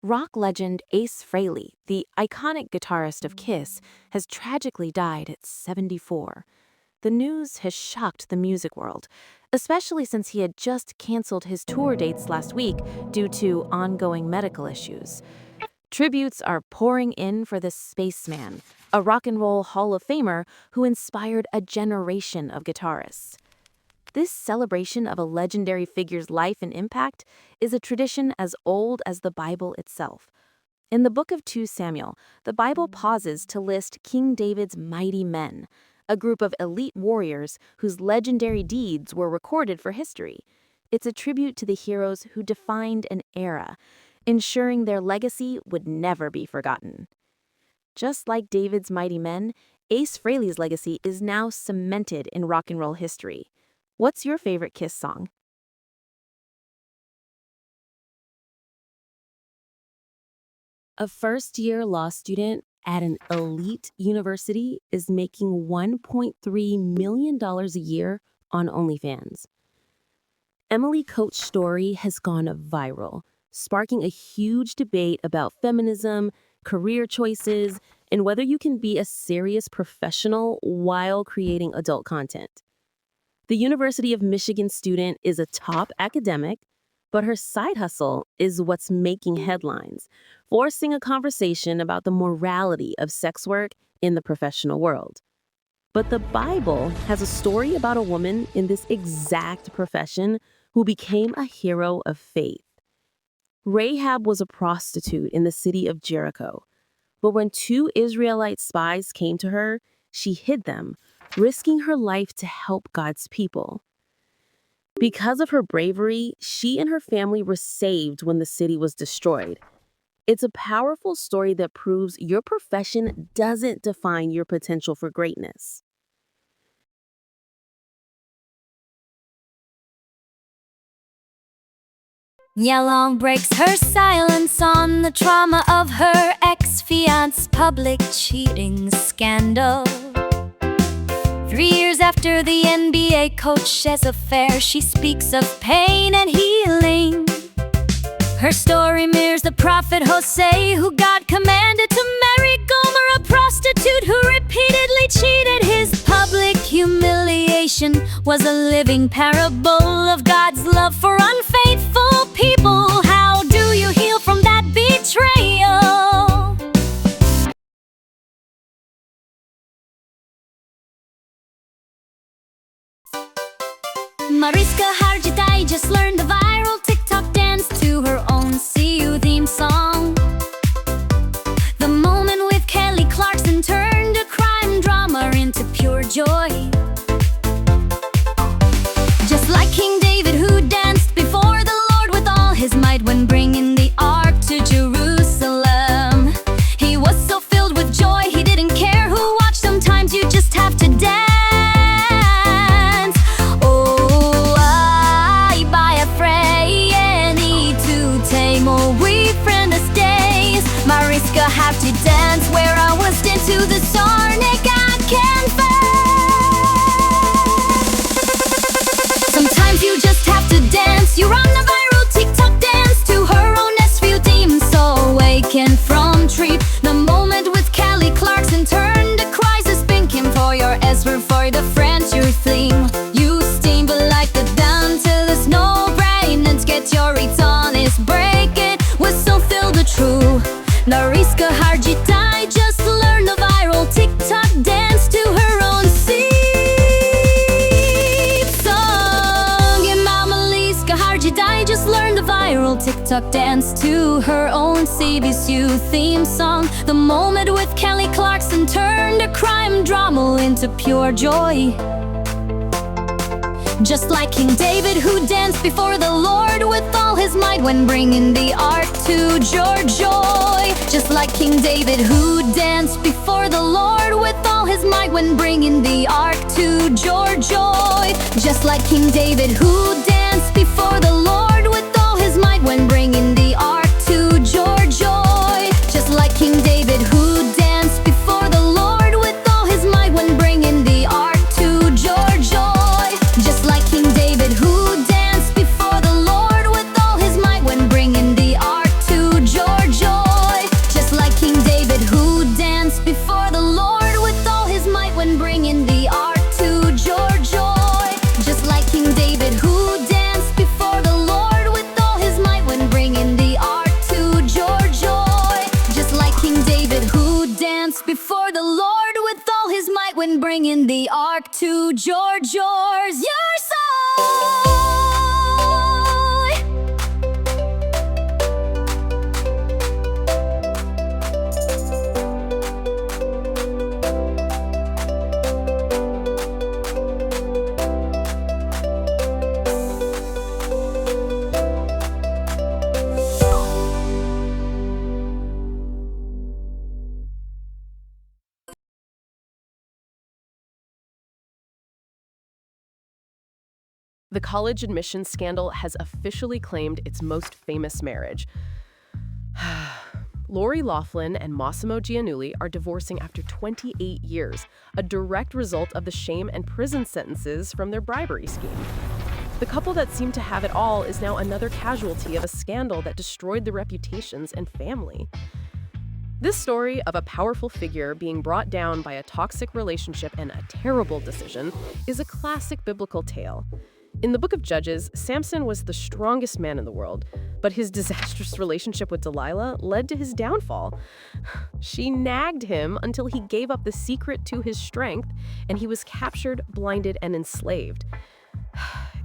Rock legend Ace Frehley, the iconic guitarist of Kiss, has tragically died at 74. The news has shocked the music world, especially since he had just canceled his tour dates last week due to ongoing medical issues. Tributes are pouring in for this spaceman, a rock and roll Hall of Famer who inspired a generation of guitarists. This celebration of a legendary figure's life and impact is a tradition as old as the Bible itself. In the book of 2 Samuel, the Bible pauses to list King David's mighty men, a group of elite warriors whose legendary deeds were recorded for history. It's a tribute to the heroes who defined an era, ensuring their legacy would never be forgotten. Just like David's mighty men, Ace Frehley's legacy is now cemented in rock and roll history. What's your favorite Kiss song? A first-year law student at an elite university is making $1.3 million a year on OnlyFans. Emily Coates' story has gone viral, sparking a huge debate about feminism, career choices, and whether you can be a serious professional while creating adult content. The University of Michigan student is a top academic, but her side hustle is what's making headlines, forcing a conversation about the morality of sex work in the professional world. But the Bible has a story about a woman in this exact profession who became a hero of faith. Rahab was a prostitute in the city of Jericho, but when 2 Israelite spies came to her, she hid them, risking her life to help God's people. Because of her bravery, she and her family were saved when the city was destroyed. It's a powerful story that proves your profession doesn't define your potential for greatness. Yellow breaks her silence on the trauma of her ex-fiance's public cheating scandal. 3 years after the NBA coach's affair, she speaks of pain and healing. Her story mirrors the prophet Hosea, who God commanded to marry Gomer, a prostitute who repeatedly cheated. His public humiliation was a living parable of God's love for unfaithful people. How do you heal from that betrayal? Mariska Hargitay just learned the viral TikTok dance to her own See You theme song. The moment with Kelly Clarkson turned a crime drama into pure joy. Just like King David, who danced before the Lord with all his might when bringing the ark to Jerusalem. He was so filled with joy, he didn't care who watched. Sometimes you just have to dance. Mariska have to dance where I was into the Sarnik I confess. Sometimes you just have to dance. You run a viral TikTok dance to her own SVU theme, so awaken from sleep. The moment with Kelly Clarkson turned a crisis, pinking for your Ezra for the friends your theme. You steam but like the down till there's no brain, and get your return is breaking with so filled the true. Mariska Hargitay just learned a viral TikTok dance to her own theme song. And Mariska Hargitay just learned a viral TikTok dance to her own CBSU theme song. The moment with Kelly Clarkson turned a crime drama into pure joy. Just like King David, who danced before the Lord with all his might when bringing the ark to joy. Just like King David, who danced before the Lord with all his might when bringing the ark to joy. Just like King David, who danced before the Lord with all his might when bringing the ark to joy. Just like King David, who danced before the Lord with all his might when bringing the ark to joy. Just like King David, who danced before the Lord with all his might when bringing the ark to joy. Yours, your soul. The college admissions scandal has officially claimed its most famous marriage. Lori Loughlin and Massimo Giannulli are divorcing after 28 years, a direct result of the shame and prison sentences from their bribery scheme. The couple that seemed to have it all is now another casualty of a scandal that destroyed their reputations and family. This story of a powerful figure being brought down by a toxic relationship and a terrible decision is a classic biblical tale. In the book of Judges, Samson was the strongest man in the world, but his disastrous relationship with Delilah led to his downfall. She nagged him until he gave up the secret to his strength, and he was captured, blinded, and enslaved.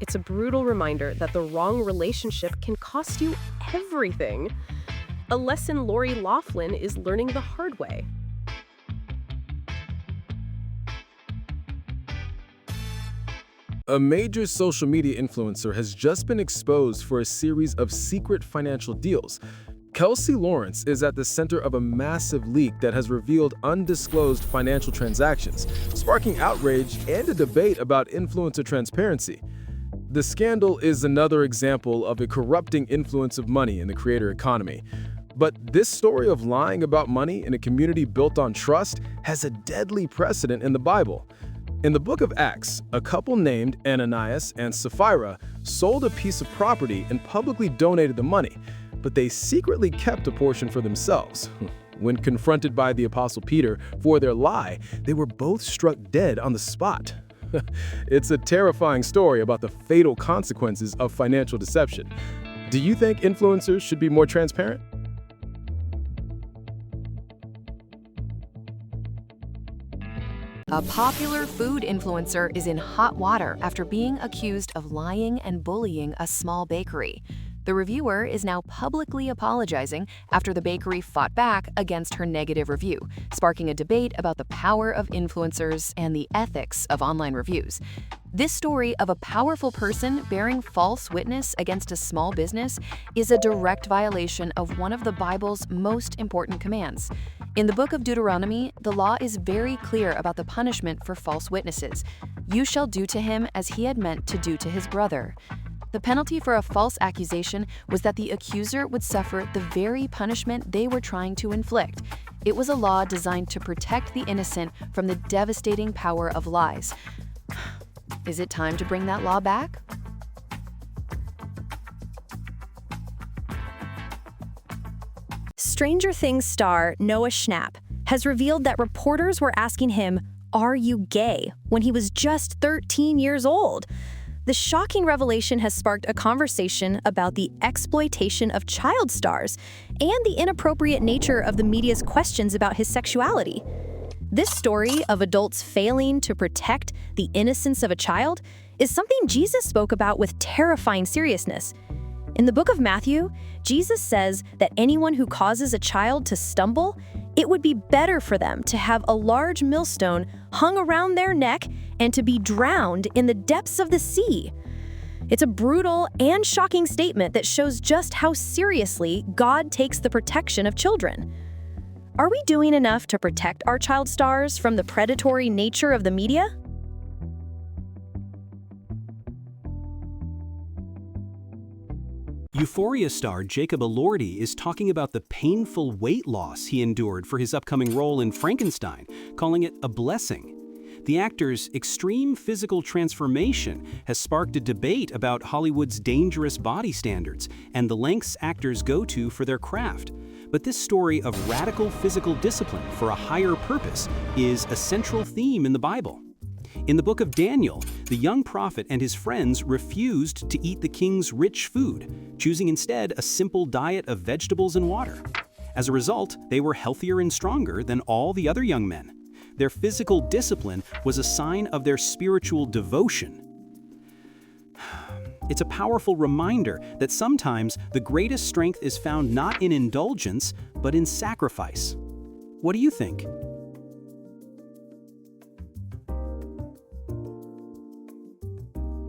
It's a brutal reminder that the wrong relationship can cost you everything. A lesson Lori Loughlin is learning the hard way. A major social media influencer has just been exposed for a series of secret financial deals. Kelsey Lawrence is at the center of a massive leak that has revealed undisclosed financial transactions, sparking outrage and a debate about influencer transparency. The scandal is another example of a corrupting influence of money in the creator economy. But this story of lying about money in a community built on trust has a deadly precedent in the Bible. In the book of Acts, a couple named Ananias and Sapphira sold a piece of property and publicly donated the money, but they secretly kept a portion for themselves. When confronted by the Apostle Peter for their lie, they were both struck dead on the spot. It's a terrifying story about the fatal consequences of financial deception. Do you think influencers should be more transparent? A popular food influencer is in hot water after being accused of lying and bullying a small bakery. The reviewer is now publicly apologizing after the bakery fought back against her negative review, sparking a debate about the power of influencers and the ethics of online reviews. This story of a powerful person bearing false witness against a small business is a direct violation of one of the Bible's most important commands. In the book of Deuteronomy, the law is very clear about the punishment for false witnesses. You shall do to him as he had meant to do to his brother. The penalty for a false accusation was that the accuser would suffer the very punishment they were trying to inflict. It was a law designed to protect the innocent from the devastating power of lies. Is it time to bring that law back? Stranger Things star Noah Schnapp has revealed that reporters were asking him, "Are you gay?" when he was just 13 years old. The shocking revelation has sparked a conversation about the exploitation of child stars and the inappropriate nature of the media's questions about his sexuality. This story of adults failing to protect the innocence of a child is something Jesus spoke about with terrifying seriousness. In the book of Matthew, Jesus says that anyone who causes a child to stumble, it would be better for them to have a large millstone hung around their neck and to be drowned in the depths of the sea. It's a brutal and shocking statement that shows just how seriously God takes the protection of children. Are we doing enough to protect our child stars from the predatory nature of the media? Euphoria star Jacob Elordi is talking about the painful weight loss he endured for his upcoming role in Frankenstein, calling it a blessing. The actor's extreme physical transformation has sparked a debate about Hollywood's dangerous body standards and the lengths actors go to for their craft. But this story of radical physical discipline for a higher purpose is a central theme in the Bible. In the book of Daniel, the young prophet and his friends refused to eat the king's rich food, choosing instead a simple diet of vegetables and water. As a result, they were healthier and stronger than all the other young men. Their physical discipline was a sign of their spiritual devotion. It's a powerful reminder that sometimes the greatest strength is found not in indulgence, but in sacrifice. What do you think?